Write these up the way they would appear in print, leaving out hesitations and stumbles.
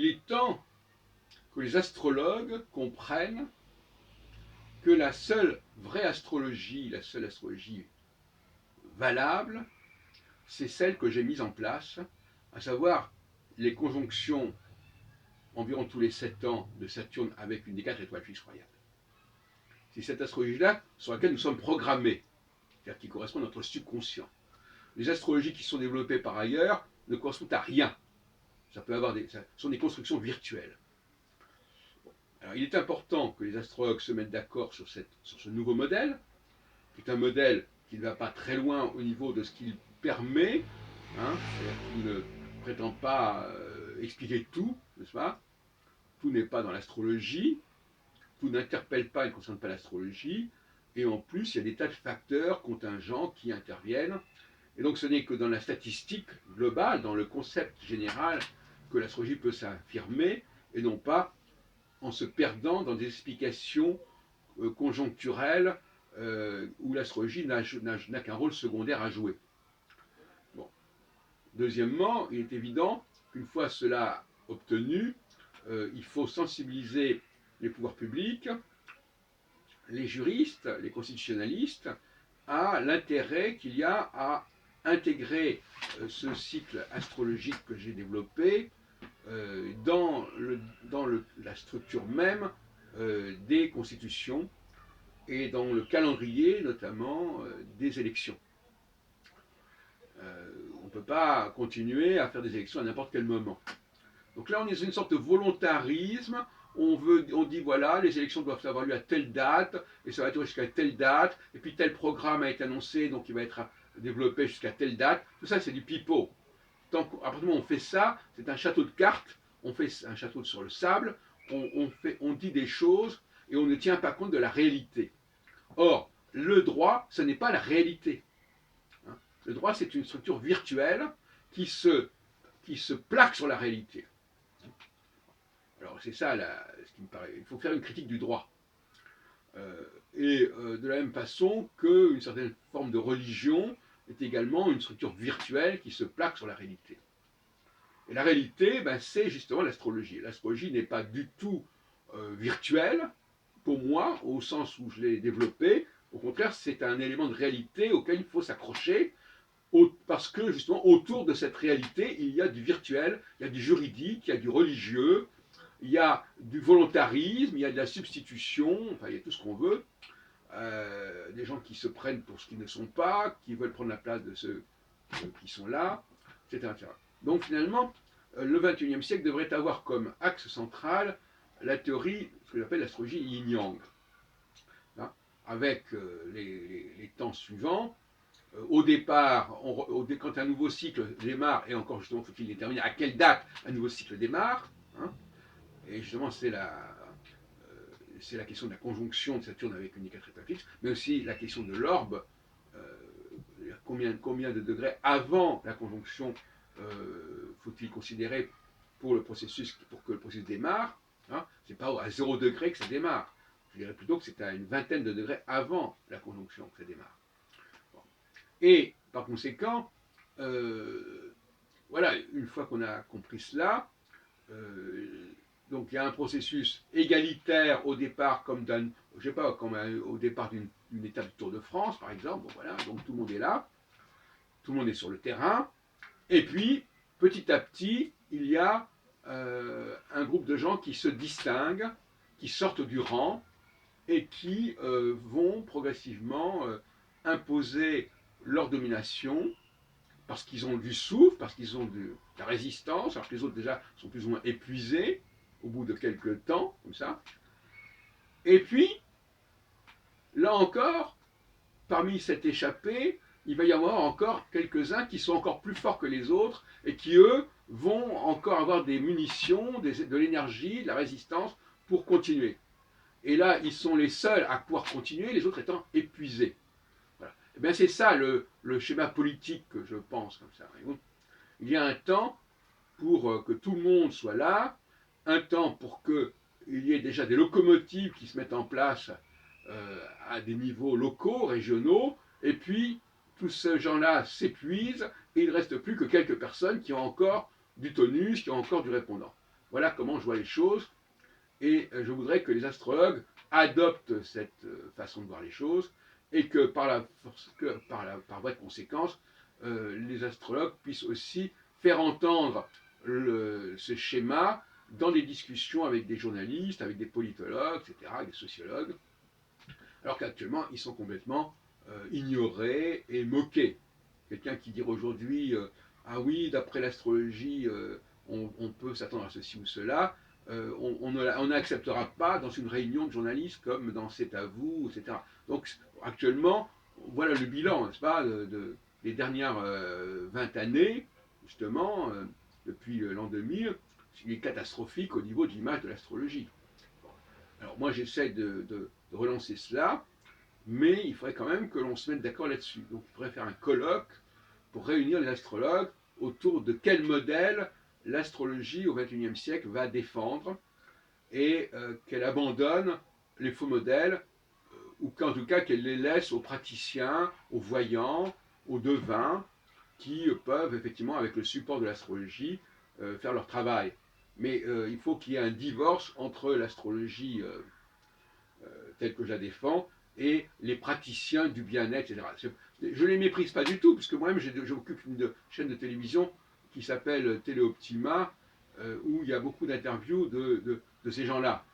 il est temps que les astrologues comprennent que la seule vraie astrologie, la seule astrologie valable, c'est celle que j'ai mise en place, à savoir les conjonctions environ tous les 7 ans de Saturne avec une des 4 étoiles fixes royales. C'est cette astrologie-là sur laquelle nous sommes programmés, c'est-à-dire qui correspond à notre subconscient. Les astrologies qui sont développées par ailleurs ne correspondent à rien. Ça sont des constructions virtuelles. Alors, il est important que les astrologues se mettent d'accord sur ce nouveau modèle, qui est un modèle qui ne va pas très loin au niveau de ce qu'il permet, c'est-à-dire qu'il ne prétend pas expliquer tout, n'est-ce pas? Tout n'est pas dans l'astrologie, tout n'interpelle pas et ne concerne pas l'astrologie, et en plus, il y a des tas de facteurs contingents qui interviennent, et donc ce n'est que dans la statistique globale, dans le concept général, que l'astrologie peut s'affirmer, et non pas en se perdant dans des explications conjoncturelles où l'astrologie n'a qu'un rôle secondaire à jouer. Bon. Deuxièmement, il est évident qu'une fois cela obtenu, il faut sensibiliser les pouvoirs publics, les juristes, les constitutionnalistes, à l'intérêt qu'il y a à intégrer ce cycle astrologique que j'ai développé dans la structure même des constitutions et dans le calendrier notamment des élections. On ne peut pas continuer à faire des élections à n'importe quel moment. Donc là, on est dans une sorte de volontarisme. On dit voilà, les élections doivent avoir lieu à telle date, et ça va être jusqu'à telle date, et puis tel programme a été annoncé, donc il va être développé jusqu'à telle date. Tout ça, c'est du pipeau. À partir du moment où on fait ça, c'est un château de cartes, on fait un château sur le sable, on dit des choses, et on ne tient pas compte de la réalité. Or, le droit, ce n'est pas la réalité. Le droit, c'est une structure virtuelle qui se plaque sur la réalité. Alors c'est ça ce qui me paraît. Il faut faire une critique du droit. De la même façon qu'une certaine forme de religion est également une structure virtuelle qui se plaque sur la réalité. Et la réalité, c'est justement l'astrologie. L'astrologie n'est pas du tout virtuelle, pour moi, au sens où je l'ai développée. Au contraire, c'est un élément de réalité auquel il faut s'accrocher, parce que justement, autour de cette réalité, il y a du virtuel, il y a du juridique, il y a du religieux, il y a du volontarisme, il y a de la substitution, enfin il y a tout ce qu'on veut, des gens qui se prennent pour ce qu'ils ne sont pas, qui veulent prendre la place de ceux qui sont là, etc. Donc finalement, le XXIe siècle devrait avoir comme axe central la théorie, ce que j'appelle l'astrologie yin-yang, avec les temps suivants. Au départ, quand un nouveau cycle démarre, et encore justement faut-il déterminer à quelle date un nouveau cycle démarre, et justement c'est la question de la conjonction de Saturne avec une des 4 étoiles fixes, mais aussi la question de l'orbe, combien de degrés avant la conjonction faut-il considérer pour que le processus démarre. C'est pas à 0 degré que ça démarre. Je dirais plutôt que c'est à une vingtaine de degrés avant la conjonction que ça démarre. Bon. Et par conséquent, voilà, une fois qu'on a compris cela, donc il y a un processus égalitaire au départ, comme au départ d'une étape du Tour de France, par exemple. Bon, voilà, donc tout le monde est là, tout le monde est sur le terrain, et puis petit à petit, il y a un groupe de gens qui se distinguent, qui sortent du rang et qui vont progressivement imposer leur domination parce qu'ils ont du souffle, parce qu'ils ont de la résistance, alors que les autres déjà sont plus ou moins épuisés au bout de quelques temps, comme ça. Et puis, là encore, parmi cette échappée, il va y avoir encore quelques-uns qui sont encore plus forts que les autres et qui, eux, vont encore avoir des munitions, de l'énergie, de la résistance pour continuer. Et là, ils sont les seuls à pouvoir continuer, les autres étant épuisés. Voilà. Et bien c'est ça le schéma politique que je pense comme ça. Il y a un temps pour que tout le monde soit là, un temps pour qu'il y ait déjà des locomotives qui se mettent en place à des niveaux locaux, régionaux, et puis tous ces gens-là s'épuisent et il ne reste plus que quelques personnes qui ont encore du tonus, qui ont encore du répondant. voilà comment je vois les choses, et je voudrais que les astrologues adoptent cette façon de voir les choses, et que par voie de conséquence, les astrologues puissent aussi faire entendre ce schéma dans des discussions avec des journalistes, avec des politologues, etc., avec des sociologues, alors qu'actuellement, ils sont complètement ignorés et moqués. Quelqu'un qui dirait aujourd'hui, ah oui, d'après l'astrologie, on peut s'attendre à ceci ou cela, on n'acceptera pas dans une réunion de journalistes comme dans C'est à vous, etc. Donc actuellement, voilà le bilan, n'est-ce pas, des dernières 20 années, justement, depuis l'an 2000, il est catastrophique au niveau de l'image de l'astrologie. Alors moi j'essaie de relancer cela, mais il faudrait quand même que l'on se mette d'accord là-dessus. Donc il faudrait faire un colloque pour réunir les astrologues autour de quel modèle l'astrologie au XXIe siècle va défendre, et qu'elle abandonne les faux modèles, ou qu'en tout cas qu'elle les laisse aux praticiens, aux voyants, aux devins, qui peuvent effectivement, avec le support de l'astrologie, faire leur travail. Mais il faut qu'il y ait un divorce entre l'astrologie telle que je la défends et les praticiens du bien-être, etc. Je ne les méprise pas du tout, puisque moi-même j'occupe une chaîne de télévision qui s'appelle Téléoptima, où il y a beaucoup d'interviews de ces gens-là.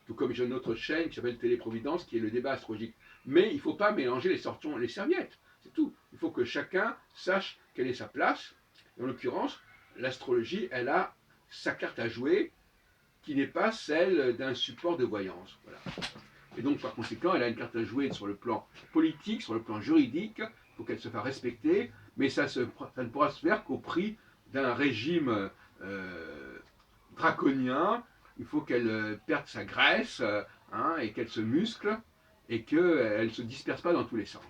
Tout comme j'ai une autre chaîne qui s'appelle Téléprovidence, qui est le débat astrologique. Mais il ne faut pas mélanger les serviettes, c'est tout. Il faut que chacun sache quelle est sa place. En l'occurrence, l'astrologie, elle a sa carte à jouer, qui n'est pas celle d'un support de voyance. Voilà. Et donc, par conséquent, elle a une carte à jouer sur le plan politique, sur le plan juridique, il faut qu'elle se fasse respecter, mais ça ne pourra se faire qu'au prix d'un régime draconien. Il faut qu'elle perde sa graisse, et qu'elle se muscle, et qu'elle ne se disperse pas dans tous les sens.